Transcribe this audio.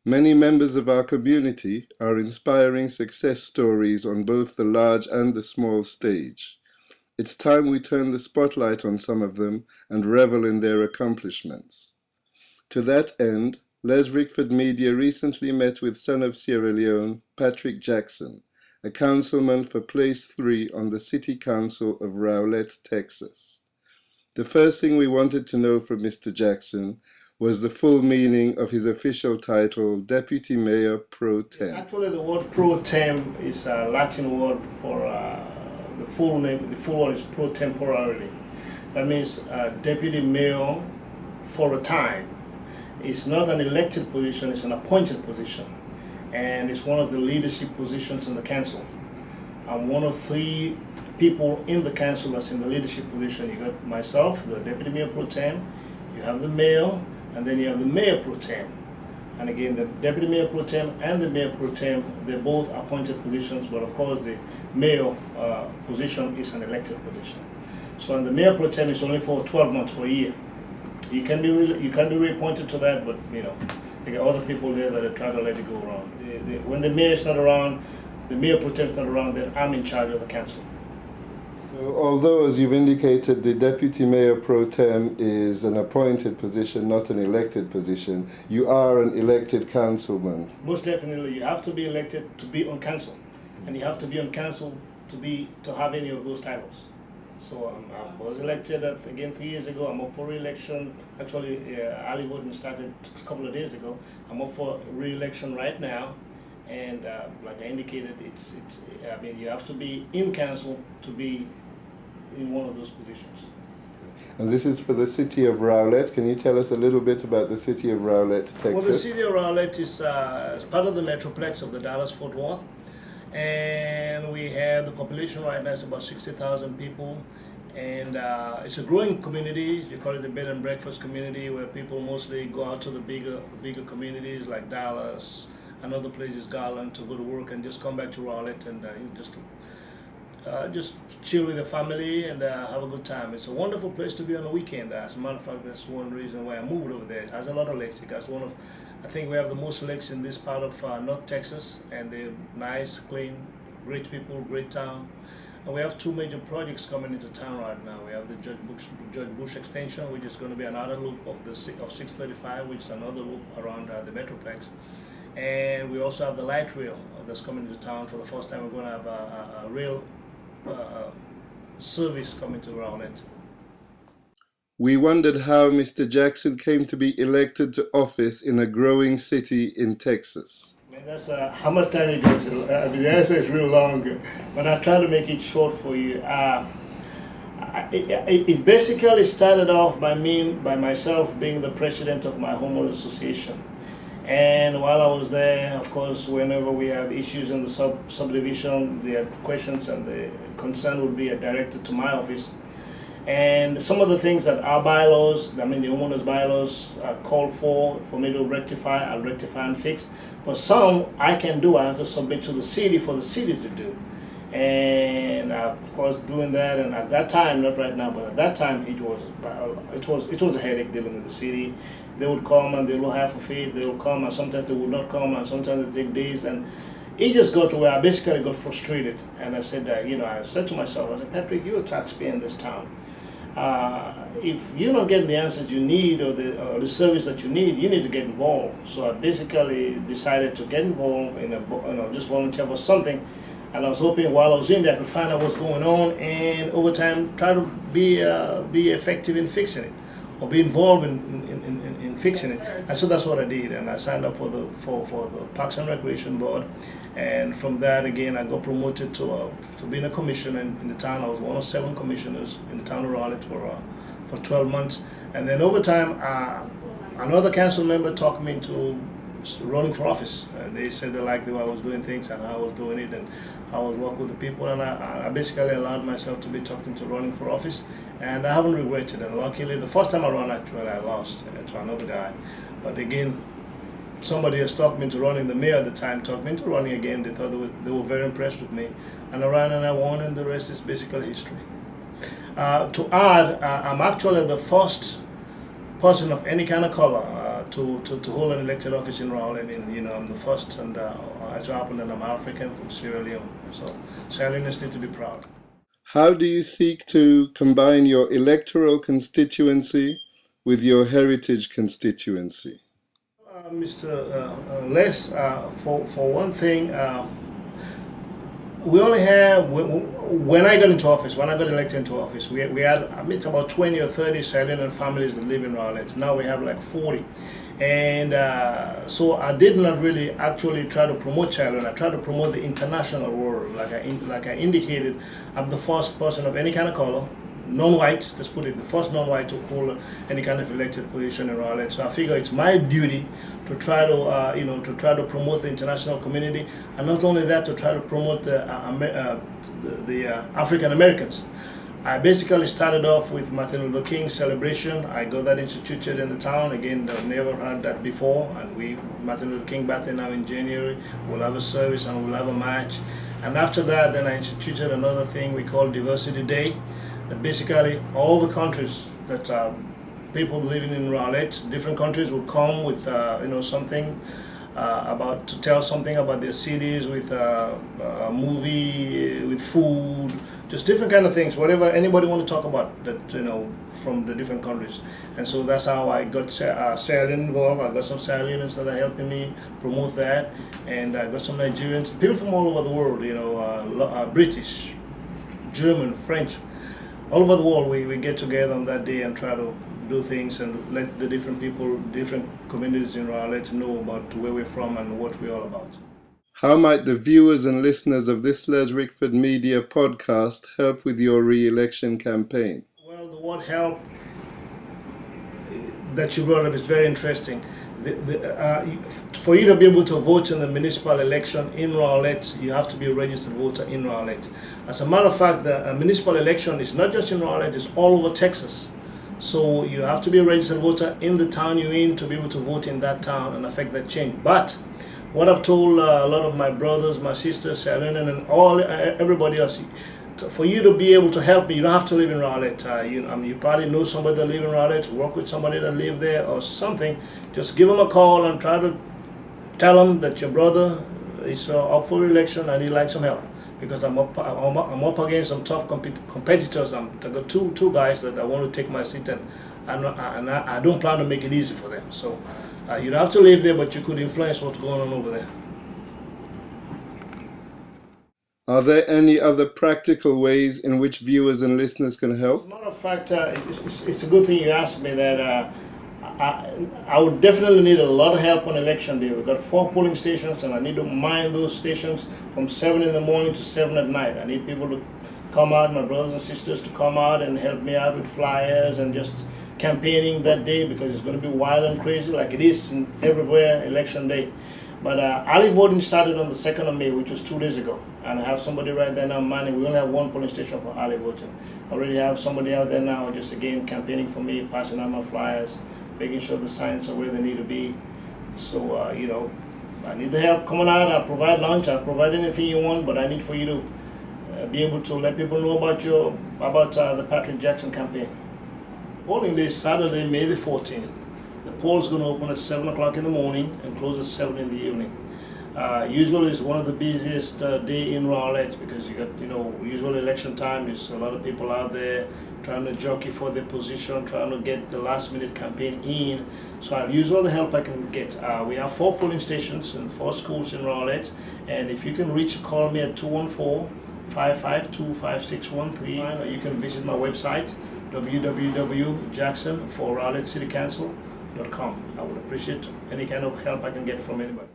Many members of our community are inspiring success stories on both the large and the small stage. It's time we turn the spotlight on some of them and revel in their accomplishments. To that end, Les Rickford Media recently met with son of Sierra Leone, Patrick Jackson, a councilman for Place 3 on the City Council of Rowlett, Texas. The first thing we wanted to know from Mr. Jackson was the full meaning of his official title, Deputy Mayor Pro Tem. Actually, the word pro tem is a Latin word for the full name. The full word is pro temporarily. That means deputy mayor for a time. It's not an elected position, it's an appointed position. And it's one of the leadership positions in the council. I'm one of 3 people in the council that's in the leadership position. You got myself, the deputy mayor pro tem, you have the mayor, and then you have the mayor pro tem. And again, the deputy mayor pro tem and the mayor pro tem, they're both appointed positions, but of course the mayor position is an elected position. So and the mayor pro tem is only for 12 months, for a year. You can be reappointed to that, but you know, there are other people there that are trying to let it go around. When the mayor is not around, the mayor pro tem is not around, then I'm in charge of the council. So, although, as you've indicated, the Deputy Mayor Pro Tem is an appointed position, not an elected position, you are an elected councilman. Most definitely, you have to be elected to be on council, and you have to be on council to have any of those titles. So I was elected again 3 years ago. I'm up for re-election. Actually, early voting started a couple of days ago. I'm up for re-election right now. And like I indicated, I mean, you have to be in council to be in one of those positions. And this is for the city of Rowlett. Can you tell us a little bit about the city of Rowlett, Texas? Well, the city of Rowlett is part of the metroplex of the Dallas-Fort Worth. And we have the population right now is about 60,000 people. And it's a growing community. You call it the bed and breakfast community, where people mostly go out to the bigger communities like Dallas and other places, Garland, to go to work and just come back to Rowlett and just chill with the family and have a good time. It's a wonderful place to be on the weekend. As a matter of fact, that's one reason why I moved over there. It has a lot of lakes. I think we have the most lakes in this part of North Texas, and they're nice, clean, great people, great town. And we have 2 major projects coming into town right now. We have the Judge Bush extension, which is going to be another loop of 635, which is another loop around the metroplex. And we also have the light rail that's coming into town for the first time. We're going to have a rail service coming to Rowlett. We wondered how Mr. Jackson came to be elected to office in a growing city in Texas. Man, that's how much time you got? The answer is real long, but I try to make it short for you. It basically started off by myself being the president of my homeowners association. And while I was there, of course, whenever we have issues in the subdivision, the questions and the concern would be directed to my office. And some of the things that our bylaws, I mean the homeowners bylaws, call for me to rectify, I'll rectify and fix. But some I can do, I have to submit to the city for the city to do. And of course doing that, and at that time, not right now, but at that time it was a headache dealing with the city. They would come and they will have a fee, they will come and sometimes they would not come and sometimes they take days, and it just got to where I basically got frustrated. And I said that, I said to myself, I said, Patrick, you're a taxpayer in this town. If you're not getting the answers you need or the service that you need to get involved. So I basically decided to get involved in just volunteer for something. And I was hoping while I was in there I could find out what's going on, and over time try to be effective in fixing it, or be involved in fixing it. And so that's what I did, and I signed up for the Parks and Recreation Board, and from that again I got promoted to being a commissioner in the town. I was one of 7 commissioners in the town of Rowlett for 12 months, and then over time another council member talked me into running for office, and they said they liked the way I was doing things and how I was doing it and how I was working with the people, and I basically allowed myself to be talked into running for office, and I haven't regretted it. And luckily, the first time I ran, actually, I lost to another guy, but again, somebody else talked me into running. The mayor at the time talked me into running again. They thought they were very impressed with me, and I ran and I won, and the rest is basically history. To add, I'm actually the first person of any kind of color to hold an elected office in Rowlett. And I'm the first, and as it happened, and I'm African from Sierra Leone. So Sierra Leoneans need to be proud. How do you seek to combine your electoral constituency with your heritage constituency? Mr. Les, for one thing, we only have, when I got into office, when I got elected into office, we had, about 20 or 30 Sierra Leonean families that live in Rowlett. Now we have like 40. And so I did not really actually try to promote Sierra Leone. I tried to promote the international world. Like I indicated, I'm the first person of any kind of color, non-white, let's put it, the first non-white to hold any kind of elected position in Rowlett. So I figure it's my duty to try to, to try to promote the international community, and not only that, to try to promote the African Americans. I basically started off with Martin Luther King celebration. I got that instituted in the town. Again, I've never heard that before. And Martin Luther King birthday now in January, we'll have a service and we'll have a march. And after that, then I instituted another thing we call Diversity Day. That basically all the countries that people living in Rowlett, different countries would come with something to tell something about their cities, with a movie, with food, just different kind of things, whatever anybody want to talk about that, from the different countries. And so that's how I got Sierra Leone involved. I got some Sierra Leoneans that are helping me promote that, and I got some Nigerians, people from all over the world, British, German, French, all over the world. We get together on that day and try to do things and let the different people, different communities in Rowlett know about where we're from and what we're all about. How might the viewers and listeners of this Les Rickford Media podcast help with your re-election campaign? Well, the word help that you brought up is very interesting. For you to be able to vote in the municipal election in Rowlett, you have to be a registered voter in Rowlett. As a matter of fact, the municipal election is not just in Rowlett, it's all over Texas. So you have to be a registered voter in the town you're in to be able to vote in that town and affect that change. But what I've told a lot of my brothers, my sisters, Sierra Leone, and everybody else, for you to be able to help me, you don't have to live in Rowlett. You probably know somebody that live in Rowlett, work with somebody that live there or something. Just give them a call and try to tell them that your brother is up for election and he'd like some help. Because I'm up against some tough competitors. I've got two guys that I want to take my seat, and I don't plan to make it easy for them. So you don't have to live there, but you could influence what's going on over there. Are there any other practical ways in which viewers and listeners can help? As a matter of fact, it's a good thing you asked me that. I would definitely need a lot of help on election day. We've got 4 polling stations, and I need to mind those stations from 7 in the morning to 7 at night. I need people to come out, my brothers and sisters, to come out and help me out with flyers and just campaigning that day, because it's going to be wild and crazy like it is everywhere election day. But early voting started on the 2nd of May, which was 2 days ago. And I have somebody right there now minding. We only have 1 polling station for early voting. I already have somebody out there now just again campaigning for me, passing out my flyers, making sure the signs are where they need to be. So, I need the help coming out. I'll provide lunch, I'll provide anything you want, but I need for you to be able to let people know about the Patrick Jackson campaign. Polling day is Saturday, May the 14th. The poll's going to open at 7 o'clock in the morning and close at 7 in the evening. Usually it's one of the busiest day in Rowlett, because you got, usual election time is a lot of people out there trying to jockey for their position, trying to get the last minute campaign in. So I'll use all the help I can get. We have 4 polling stations and 4 schools in Rowlett, and if you can call me at 214-552-5613, or you can visit my website, www.jacksonforrowlettcitycouncil.com. I would appreciate any kind of help I can get from anybody.